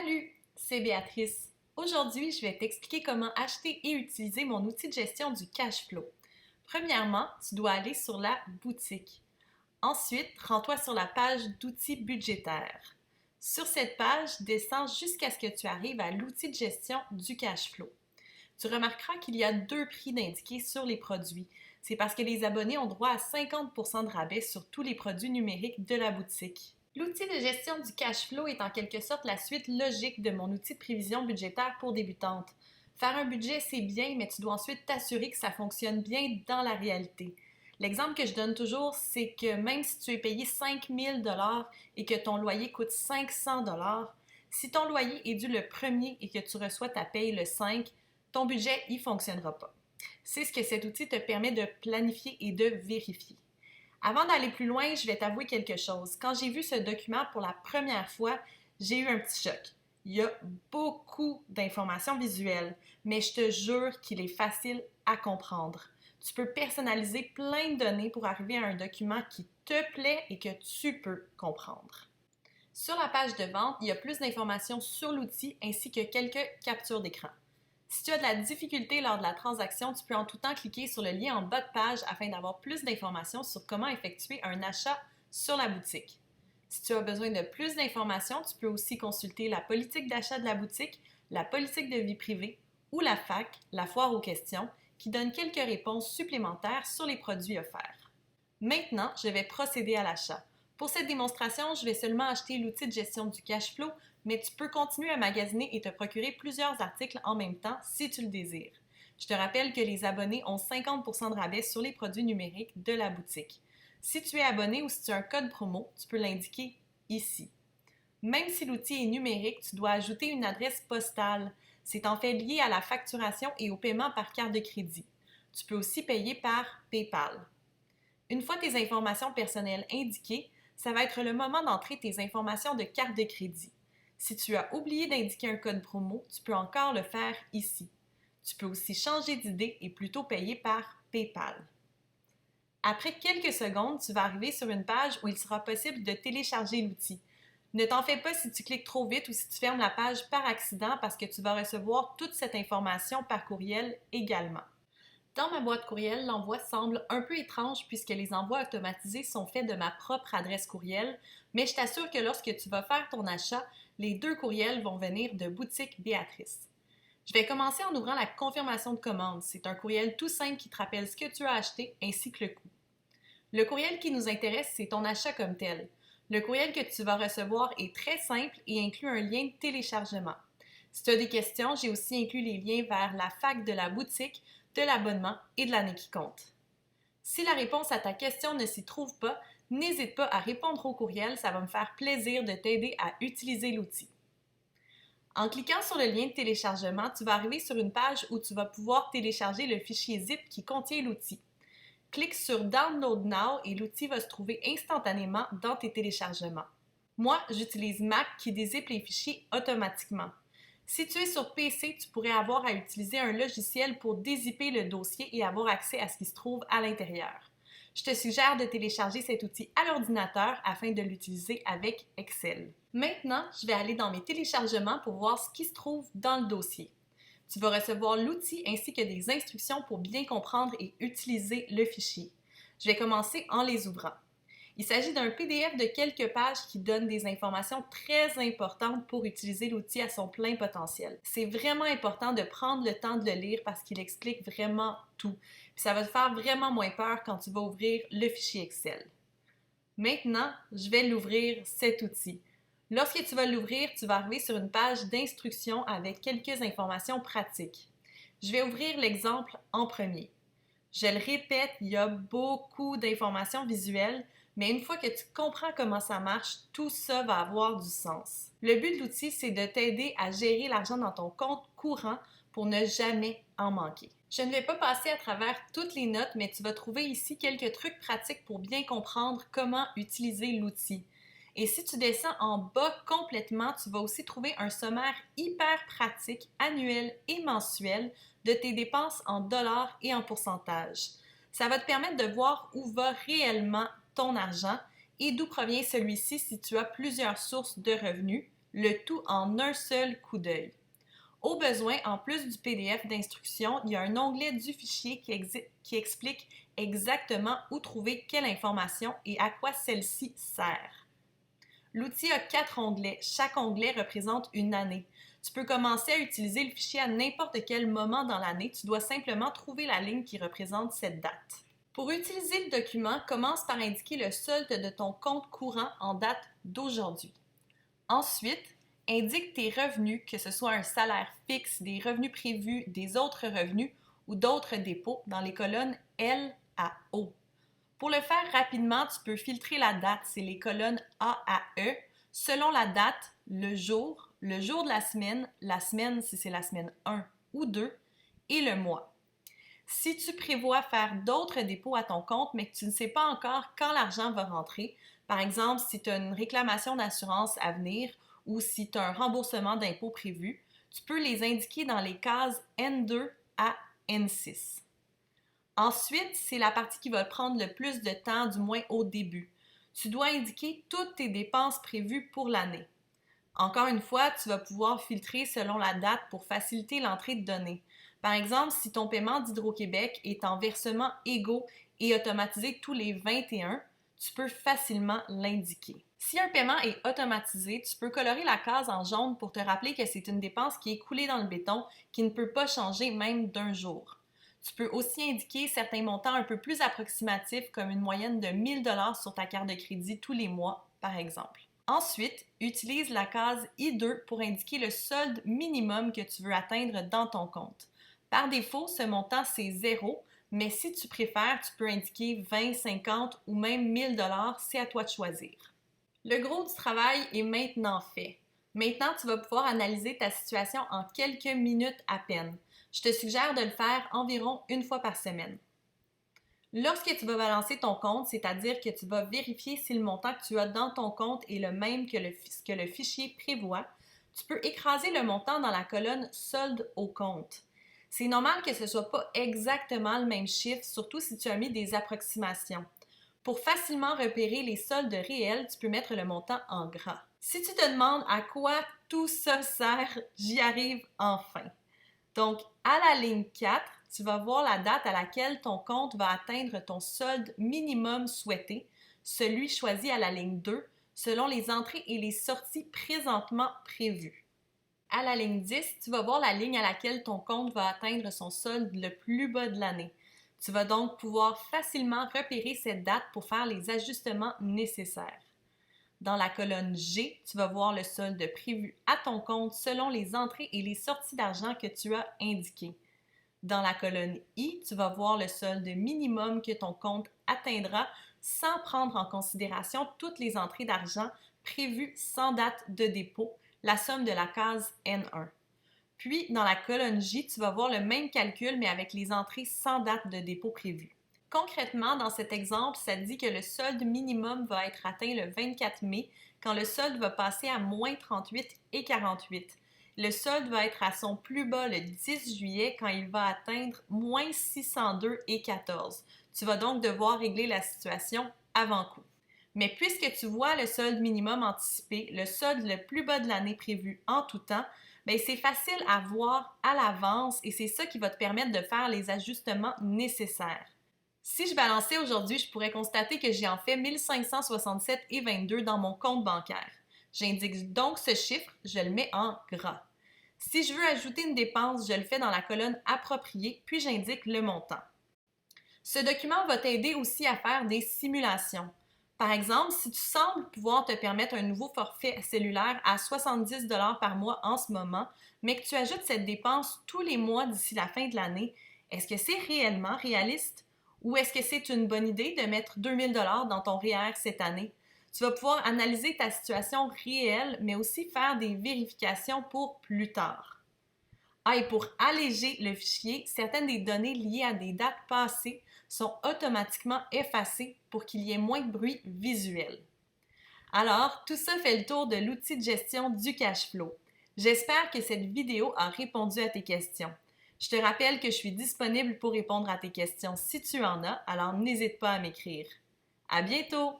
Salut, c'est Béatrice. Aujourd'hui, je vais t'expliquer comment acheter et utiliser mon outil de gestion du cash flow. Premièrement, tu dois aller sur la boutique. Ensuite, rends-toi sur la page d'outils budgétaires. Sur cette page, descends jusqu'à ce que tu arrives à l'outil de gestion du cash flow. Tu remarqueras qu'il y a deux prix d'indiqués sur les produits. C'est parce que les abonnés ont droit à 50% de rabais sur tous les produits numériques de la boutique. L'outil de gestion du cash flow est en quelque sorte la suite logique de mon outil de prévision budgétaire pour débutantes. Faire un budget, c'est bien, mais tu dois ensuite t'assurer que ça fonctionne bien dans la réalité. L'exemple que je donne toujours, c'est que même si tu es payé 5 000 et que ton loyer coûte 500 si ton loyer est dû le 1er et que tu reçois ta paye le 5, ton budget ne fonctionnera pas. C'est ce que cet outil te permet de planifier et de vérifier. Avant d'aller plus loin, je vais t'avouer quelque chose. Quand j'ai vu ce document pour la première fois, j'ai eu un petit choc. Il y a beaucoup d'informations visuelles, mais je te jure qu'il est facile à comprendre. Tu peux personnaliser plein de données pour arriver à un document qui te plaît et que tu peux comprendre. Sur la page de vente, il y a plus d'informations sur l'outil ainsi que quelques captures d'écran. Si tu as de la difficulté lors de la transaction, tu peux en tout temps cliquer sur le lien en bas de page afin d'avoir plus d'informations sur comment effectuer un achat sur la boutique. Si tu as besoin de plus d'informations, tu peux aussi consulter la politique d'achat de la boutique, la politique de vie privée ou la FAQ, la foire aux questions, qui donne quelques réponses supplémentaires sur les produits offerts. Maintenant, je vais procéder à l'achat. Pour cette démonstration, je vais seulement acheter l'outil de gestion du cash flow, mais tu peux continuer à magasiner et te procurer plusieurs articles en même temps si tu le désires. Je te rappelle que les abonnés ont 50% de rabais sur les produits numériques de la boutique. Si tu es abonné ou si tu as un code promo, tu peux l'indiquer ici. Même si l'outil est numérique, tu dois ajouter une adresse postale. C'est en fait lié à la facturation et au paiement par carte de crédit. Tu peux aussi payer par PayPal. Une fois tes informations personnelles indiquées, ça va être le moment d'entrer tes informations de carte de crédit. Si tu as oublié d'indiquer un code promo, tu peux encore le faire ici. Tu peux aussi changer d'idée et plutôt payer par PayPal. Après quelques secondes, tu vas arriver sur une page où il sera possible de télécharger l'outil. Ne t'en fais pas si tu cliques trop vite ou si tu fermes la page par accident parce que tu vas recevoir toute cette information par courriel également. Dans ma boîte courriel, l'envoi semble un peu étrange puisque les envois automatisés sont faits de ma propre adresse courriel, mais je t'assure que lorsque tu vas faire ton achat, les deux courriels vont venir de Boutique Béatrice. Je vais commencer en ouvrant la confirmation de commande. C'est un courriel tout simple qui te rappelle ce que tu as acheté ainsi que le coût. Le courriel qui nous intéresse, c'est ton achat comme tel. Le courriel que tu vas recevoir est très simple et inclut un lien de téléchargement. Si tu as des questions, j'ai aussi inclus les liens vers la FAQ de la boutique, de l'abonnement et de l'année qui compte. Si la réponse à ta question ne s'y trouve pas, n'hésite pas à répondre au courriel, ça va me faire plaisir de t'aider à utiliser l'outil. En cliquant sur le lien de téléchargement, tu vas arriver sur une page où tu vas pouvoir télécharger le fichier zip qui contient l'outil. Clique sur Download Now et l'outil va se trouver instantanément dans tes téléchargements. Moi, j'utilise Mac qui dézippe les fichiers automatiquement. Si tu es sur PC, tu pourrais avoir à utiliser un logiciel pour dézipper le dossier et avoir accès à ce qui se trouve à l'intérieur. Je te suggère de télécharger cet outil à l'ordinateur afin de l'utiliser avec Excel. Maintenant, je vais aller dans mes téléchargements pour voir ce qui se trouve dans le dossier. Tu vas recevoir l'outil ainsi que des instructions pour bien comprendre et utiliser le fichier. Je vais commencer en les ouvrant. Il s'agit d'un PDF de quelques pages qui donne des informations très importantes pour utiliser l'outil à son plein potentiel. C'est vraiment important de prendre le temps de le lire parce qu'il explique vraiment tout. Puis ça va te faire vraiment moins peur quand tu vas ouvrir le fichier Excel. Maintenant, je vais l'ouvrir, cet outil. Lorsque tu vas l'ouvrir, tu vas arriver sur une page d'instructions avec quelques informations pratiques. Je vais ouvrir l'exemple en premier. Je le répète, il y a beaucoup d'informations visuelles, mais une fois que tu comprends comment ça marche, tout ça va avoir du sens. Le but de l'outil, c'est de t'aider à gérer l'argent dans ton compte courant pour ne jamais en manquer. Je ne vais pas passer à travers toutes les notes, mais tu vas trouver ici quelques trucs pratiques pour bien comprendre comment utiliser l'outil. Et si tu descends en bas complètement, tu vas aussi trouver un sommaire hyper pratique, annuel et mensuel de tes dépenses en dollars et en pourcentage. Ça va te permettre de voir où va réellement ton argent et d'où provient celui-ci si tu as plusieurs sources de revenus, le tout en un seul coup d'œil. Au besoin, en plus du PDF d'instruction, il y a un onglet du fichier qui explique exactement où trouver quelle information et à quoi celle-ci sert. L'outil a 4 onglets. Chaque onglet représente une année. Tu peux commencer à utiliser le fichier à n'importe quel moment dans l'année. Tu dois simplement trouver la ligne qui représente cette date. Pour utiliser le document, commence par indiquer le solde de ton compte courant en date d'aujourd'hui. Ensuite, indique tes revenus, que ce soit un salaire fixe, des revenus prévus, des autres revenus ou d'autres dépôts dans les colonnes L à O. Pour le faire rapidement, tu peux filtrer la date, c'est les colonnes A à E, selon la date, le jour de la semaine si c'est la semaine 1 ou 2, et le mois. Si tu prévois faire d'autres dépôts à ton compte, mais que tu ne sais pas encore quand l'argent va rentrer, par exemple si tu as une réclamation d'assurance à venir ou si tu as un remboursement d'impôt prévu, tu peux les indiquer dans les cases N2 à N6. Ensuite, c'est la partie qui va prendre le plus de temps, du moins au début. Tu dois indiquer toutes tes dépenses prévues pour l'année. Encore une fois, tu vas pouvoir filtrer selon la date pour faciliter l'entrée de données. Par exemple, si ton paiement d'Hydro-Québec est en versements égaux et automatisé tous les 21, tu peux facilement l'indiquer. Si un paiement est automatisé, tu peux colorer la case en jaune pour te rappeler que c'est une dépense qui est coulée dans le béton, qui ne peut pas changer même d'un jour. Tu peux aussi indiquer certains montants un peu plus approximatifs comme une moyenne de 1 000 $ sur ta carte de crédit tous les mois, par exemple. Ensuite, utilise la case I2 pour indiquer le solde minimum que tu veux atteindre dans ton compte. Par défaut, ce montant, c'est 0, mais si tu préfères, tu peux indiquer 20, 50 ou même 1 000 $, c'est à toi de choisir. Le gros du travail est maintenant fait. Maintenant, tu vas pouvoir analyser ta situation en quelques minutes à peine. Je te suggère de le faire environ une fois par semaine. Lorsque tu vas balancer ton compte, c'est-à-dire que tu vas vérifier si le montant que tu as dans ton compte est le même que le fichier prévoit, tu peux écraser le montant dans la colonne Solde au compte. C'est normal que ce ne soit pas exactement le même chiffre, surtout si tu as mis des approximations. Pour facilement repérer les soldes réels, tu peux mettre le montant en gras. Si tu te demandes à quoi tout ça sert, j'y arrive enfin. Donc, à la ligne 4, tu vas voir la date à laquelle ton compte va atteindre ton solde minimum souhaité, celui choisi à la ligne 2, selon les entrées et les sorties présentement prévues. À la ligne 10, tu vas voir la ligne à laquelle ton compte va atteindre son solde le plus bas de l'année. Tu vas donc pouvoir facilement repérer cette date pour faire les ajustements nécessaires. Dans la colonne G, tu vas voir le solde prévu à ton compte selon les entrées et les sorties d'argent que tu as indiquées. Dans la colonne I, tu vas voir le solde minimum que ton compte atteindra sans prendre en considération toutes les entrées d'argent prévues sans date de dépôt, la somme de la case N1. Puis, dans la colonne J, tu vas voir le même calcul, mais avec les entrées sans date de dépôt prévues. Concrètement, dans cet exemple, ça dit que le solde minimum va être atteint le 24 mai, quand le solde va passer à moins 38,48. Le solde va être à son plus bas le 10 juillet, quand il va atteindre moins 602,14. Tu vas donc devoir régler la situation avant coup. Mais puisque tu vois le solde minimum anticipé, le solde le plus bas de l'année prévu en tout temps, bien, c'est facile à voir à l'avance et c'est ça qui va te permettre de faire les ajustements nécessaires. Si je balançais aujourd'hui, je pourrais constater que j'ai en fait 1567,22 dans mon compte bancaire. J'indique donc ce chiffre, je le mets en gras. Si je veux ajouter une dépense, je le fais dans la colonne appropriée, puis j'indique le montant. Ce document va t'aider aussi à faire des simulations. Par exemple, si tu sembles pouvoir te permettre un nouveau forfait cellulaire à 70 $ par mois en ce moment, mais que tu ajoutes cette dépense tous les mois d'ici la fin de l'année, est-ce que c'est réellement réaliste? Ou est-ce que c'est une bonne idée de mettre 2 000 $ dans ton REER cette année? Tu vas pouvoir analyser ta situation réelle, mais aussi faire des vérifications pour plus tard. Et pour alléger le fichier, certaines des données liées à des dates passées sont automatiquement effacées pour qu'il y ait moins de bruit visuel. Alors, tout ça fait le tour de l'outil de gestion du cash flow. J'espère que cette vidéo a répondu à tes questions. Je te rappelle que je suis disponible pour répondre à tes questions si tu en as, alors n'hésite pas à m'écrire. À bientôt!